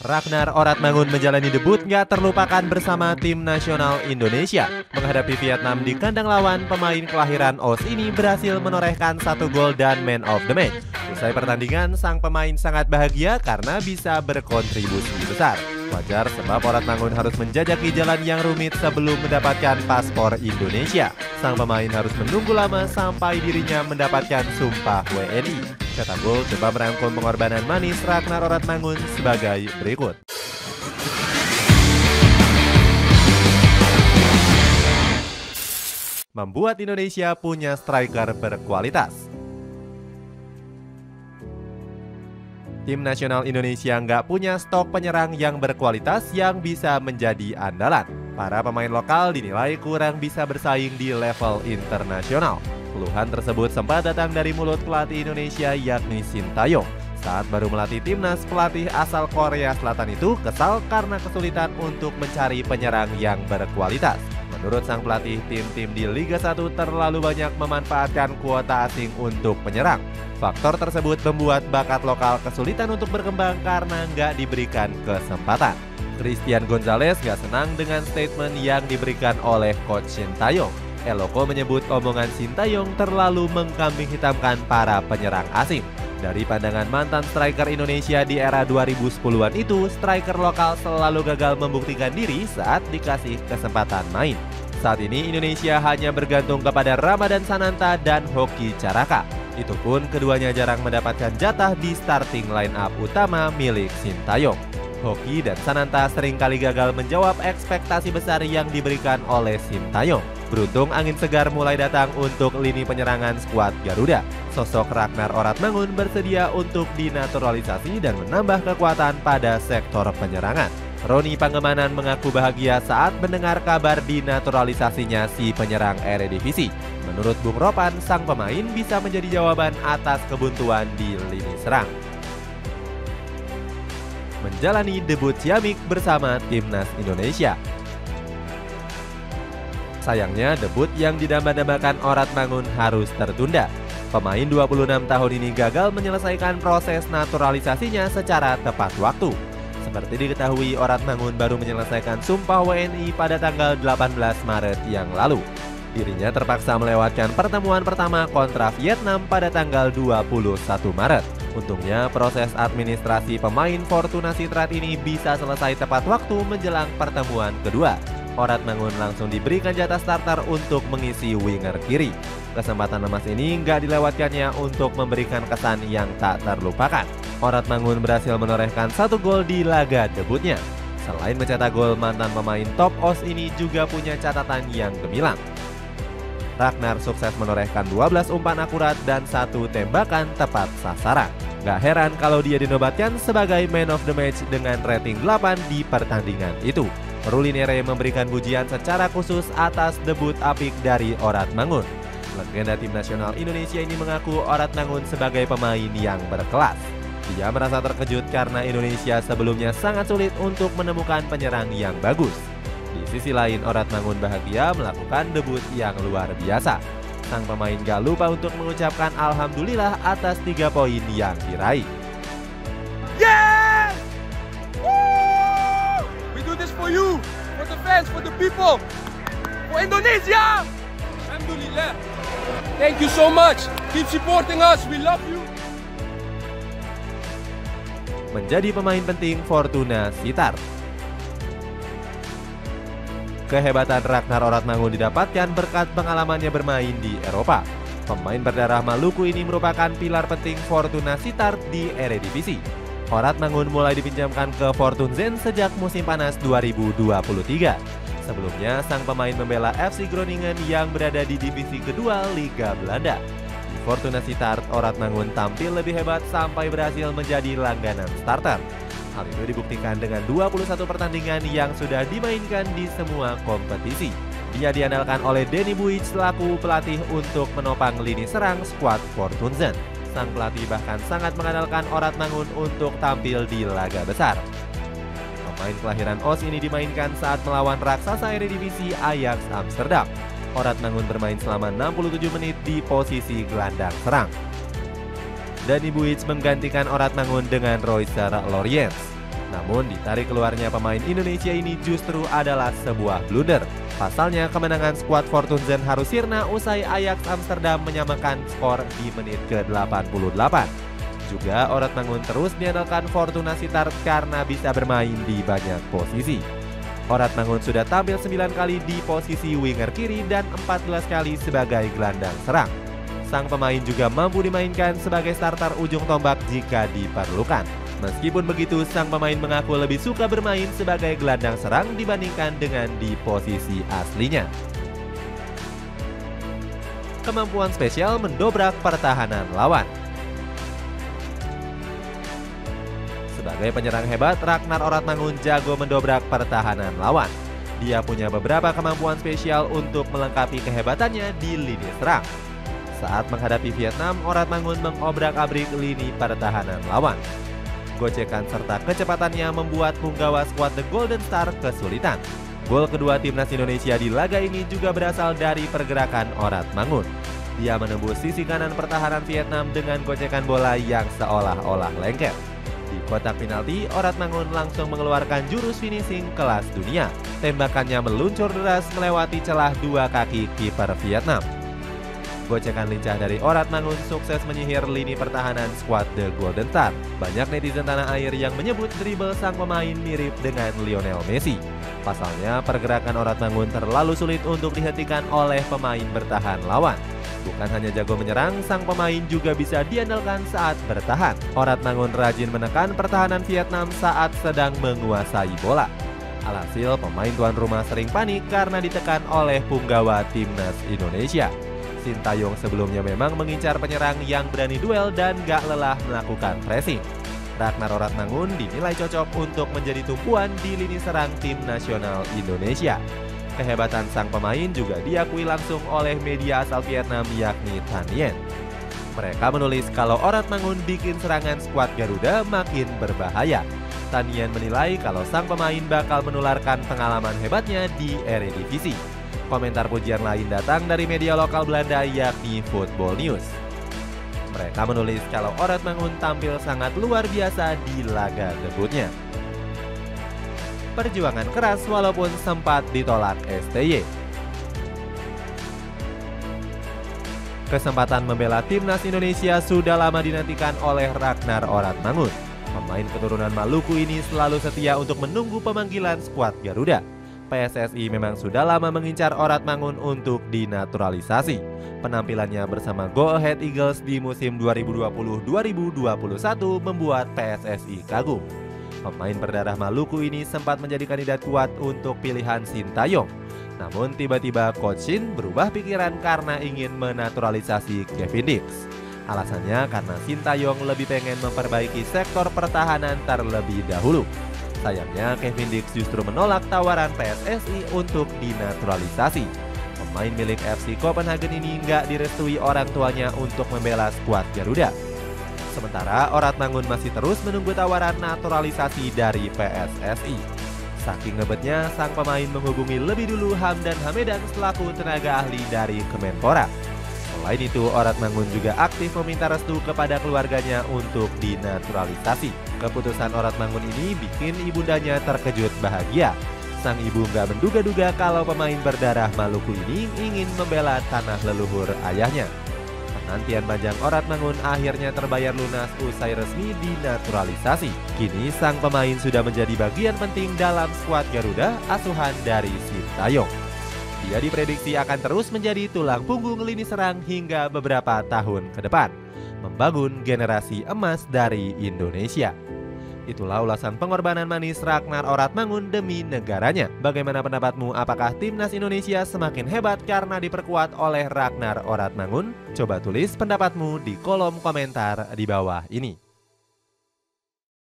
Ragnar Oratmangun menjalani debut nggak terlupakan bersama tim nasional Indonesia. Menghadapi Vietnam di kandang lawan, pemain kelahiran OS ini berhasil menorehkan 1 gol dan man of the match. Usai pertandingan, sang pemain sangat bahagia karena bisa berkontribusi besar. Wajar sebab Oratmangun harus menjajaki jalan yang rumit sebelum mendapatkan paspor Indonesia. Sang pemain harus menunggu lama sampai dirinya mendapatkan sumpah WNI. Cetak gol coba merangkum pengorbanan manis Ragnar Oratmangun sebagai berikut. Membuat Indonesia punya striker berkualitas. Tim nasional Indonesia nggak punya stok penyerang yang berkualitas yang bisa menjadi andalan. Para pemain lokal dinilai kurang bisa bersaing di level internasional. Keluhan tersebut sempat datang dari mulut pelatih Indonesia yakni Sintayong. Saat baru melatih timnas, pelatih asal Korea Selatan itu kesal karena kesulitan untuk mencari penyerang yang berkualitas. Menurut sang pelatih, tim-tim di Liga 1 terlalu banyak memanfaatkan kuota asing untuk penyerang. Faktor tersebut membuat bakat lokal kesulitan untuk berkembang karena nggak diberikan kesempatan. Christian Gonzalez nggak senang dengan statement yang diberikan oleh Coach Sintayong. Eloko menyebut omongan Sintayong terlalu mengkambing hitamkan para penyerang asing. Dari pandangan mantan striker Indonesia di era 2010-an itu, striker lokal selalu gagal membuktikan diri saat dikasih kesempatan main. Saat ini Indonesia hanya bergantung kepada Ramadan Sananta dan Hoki Caraka. Itu pun keduanya jarang mendapatkan jatah di starting line up utama milik Sintayong. Hoki dan Sananta seringkali gagal menjawab ekspektasi besar yang diberikan oleh Sintayong. Beruntung angin segar mulai datang untuk lini penyerangan skuad Garuda. Sosok Ragnar Oratmangun bersedia untuk dinaturalisasi dan menambah kekuatan pada sektor penyerangan. Roni Pangemanan mengaku bahagia saat mendengar kabar dinaturalisasinya si penyerang Eredivisie. Menurut Bung Ropan, sang pemain bisa menjadi jawaban atas kebuntuan di lini serang. Menjalani debut Ciamik bersama timnas Indonesia. Sayangnya debut yang didamba-dambakan Oratmangun harus tertunda. Pemain 26 tahun ini gagal menyelesaikan proses naturalisasinya secara tepat waktu. Seperti diketahui, Oratmangun baru menyelesaikan sumpah WNI pada tanggal 18 Maret yang lalu. Dirinya terpaksa melewatkan pertemuan pertama kontra Vietnam pada tanggal 21 Maret. Untungnya proses administrasi pemain Fortuna Sittard ini bisa selesai tepat waktu menjelang pertemuan kedua. Oratmangun langsung diberikan jatah starter untuk mengisi winger kiri. Kesempatan emas ini nggak dilewatkannya untuk memberikan kesan yang tak terlupakan. Oratmangun berhasil menorehkan 1 gol di laga debutnya. Selain mencetak gol, mantan pemain top OS ini juga punya catatan yang gemilang. Ragnar sukses menorehkan 12 umpan akurat dan 1 tembakan tepat sasaran. Gak heran kalau dia dinobatkan sebagai man of the match dengan rating 8 di pertandingan itu. Rulinere memberikan pujian secara khusus atas debut apik dari Oratmangun. Legenda tim nasional Indonesia ini mengaku Oratmangun sebagai pemain yang berkelas. Dia merasa terkejut karena Indonesia sebelumnya sangat sulit untuk menemukan penyerang yang bagus. Di sisi lain, Oratmangun bahagia melakukan debut yang luar biasa. Sang pemain gak lupa untuk mengucapkan alhamdulillah atas 3 poin yang diraih. Yeah! Woo! We do this for you, for the fans, for the people, for Indonesia! Alhamdulillah. Thank you so much. Keep supporting us. We love you. Menjadi pemain penting Fortuna Sittard. Kehebatan Ragnar Oratmangun didapatkan berkat pengalamannya bermain di Eropa. Pemain berdarah Maluku ini merupakan pilar penting Fortuna Sittard di Eredivisie. Oratmangun mulai dipinjamkan ke Fortuna sejak musim panas 2023. Sebelumnya, sang pemain membela FC Groningen yang berada di divisi kedua Liga Belanda. Di Fortuna Sittard, Oratmangun tampil lebih hebat sampai berhasil menjadi langganan starter. Hal itu dibuktikan dengan 21 pertandingan yang sudah dimainkan di semua kompetisi. Dia diandalkan oleh Danny Buic selaku pelatih untuk menopang lini serang skuad Fortuna. Sang pelatih bahkan sangat mengandalkan Oratmangun untuk tampil di laga besar. Pemain kelahiran OS ini dimainkan saat melawan raksasa Eredivisie Ajax Amsterdam. Oratmangun bermain selama 67 menit di posisi gelandang serang. Danny Buic menggantikan Oratmangun dengan Roycer Loriens. Namun ditarik keluarnya pemain Indonesia ini justru adalah sebuah blunder. Pasalnya kemenangan skuad Fortuna harus sirna usai Ajax Amsterdam menyamakan skor di menit ke-88. Juga Orat Mangun terus diandalkan Fortuna Sittard karena bisa bermain di banyak posisi. Orat Mangun sudah tampil 9 kali di posisi winger kiri dan 14 kali sebagai gelandang serang. Sang pemain juga mampu dimainkan sebagai starter ujung tombak jika diperlukan. Meskipun begitu, sang pemain mengaku lebih suka bermain sebagai gelandang serang dibandingkan dengan di posisi aslinya. Kemampuan spesial mendobrak pertahanan lawan. Sebagai penyerang hebat, Ragnar Orat Mangun jago mendobrak pertahanan lawan. Dia punya beberapa kemampuan spesial untuk melengkapi kehebatannya di lini serang. Saat menghadapi Vietnam, Orat Mangun mengobrak-abrik lini pertahanan lawan. Gocekan serta kecepatannya membuat punggawa skuad The Golden Star kesulitan. Gol kedua timnas Indonesia di laga ini juga berasal dari pergerakan Orat Mangun. Dia menembus sisi kanan pertahanan Vietnam dengan gocekan bola yang seolah-olah lengket. Di kotak penalti, Orat Mangun langsung mengeluarkan jurus finishing kelas dunia. Tembakannya meluncur deras melewati celah dua kaki kiper Vietnam. Gocekan lincah dari Orat Mangun sukses menyihir lini pertahanan skuad The Golden Star. Banyak netizen tanah air yang menyebut dribble sang pemain mirip dengan Lionel Messi. Pasalnya, pergerakan Orat Mangun terlalu sulit untuk dihentikan oleh pemain bertahan lawan. Bukan hanya jago menyerang, sang pemain juga bisa diandalkan saat bertahan. Orat Mangun rajin menekan pertahanan Vietnam saat sedang menguasai bola. Alhasil, pemain tuan rumah sering panik karena ditekan oleh punggawa timnas Indonesia. Sintayong sebelumnya memang mengincar penyerang yang berani duel dan gak lelah melakukan pressing. Ragnar Orat Mangun dinilai cocok untuk menjadi tumpuan di lini serang tim nasional Indonesia. Kehebatan sang pemain juga diakui langsung oleh media asal Vietnam yakni Tan Yen. Mereka menulis kalau Orat Mangun bikin serangan skuad Garuda makin berbahaya. Tan Yen menilai kalau sang pemain bakal menularkan pengalaman hebatnya di Eredivisie. Komentar pujian lain datang dari media lokal Belanda yakni Football News. Mereka menulis kalau Orat Mangun tampil sangat luar biasa di laga debutnya. Perjuangan keras walaupun sempat ditolak STY. Kesempatan membela timnas Indonesia sudah lama dinantikan oleh Ragnar Orat Mangun. Pemain keturunan Maluku ini selalu setia untuk menunggu pemanggilan skuad Garuda. PSSI memang sudah lama mengincar Orat Mangun untuk dinaturalisasi. Penampilannya bersama Go Ahead Eagles di musim 2020-2021 membuat PSSI kagum. Pemain berdarah Maluku ini sempat menjadi kandidat kuat untuk pilihan Sintayong. Namun tiba-tiba Coach Shin berubah pikiran karena ingin menaturalisasi Kevin Dix. Alasannya karena Sintayong lebih pengen memperbaiki sektor pertahanan terlebih dahulu. Sayangnya Kevin Dix justru menolak tawaran PSSI untuk dinaturalisasi. Pemain milik FC Copenhagen ini nggak direstui orang tuanya untuk membela skuad Garuda. Sementara Orat Mangun masih terus menunggu tawaran naturalisasi dari PSSI. Saking ngebetnya, sang pemain menghubungi lebih dulu Hamdan Hamedan selaku tenaga ahli dari Kemenpora. Selain itu, Orat Mangun juga aktif meminta restu kepada keluarganya untuk dinaturalisasi. Keputusan Orat Mangun ini bikin ibundanya terkejut bahagia. Sang ibu nggak menduga-duga kalau pemain berdarah Maluku ini ingin membela tanah leluhur ayahnya. Penantian panjang Orat Mangun akhirnya terbayar lunas usai resmi dinaturalisasi. Kini sang pemain sudah menjadi bagian penting dalam skuad Garuda asuhan dari Sintayong. Dia diprediksi akan terus menjadi tulang punggung lini serang hingga beberapa tahun ke depan, membangun generasi emas dari Indonesia. Itulah ulasan pengorbanan manis Ragnar Orat Mangun demi negaranya. Bagaimana pendapatmu? Apakah timnas Indonesia semakin hebat karena diperkuat oleh Ragnar Orat Mangun? Coba tulis pendapatmu di kolom komentar di bawah ini.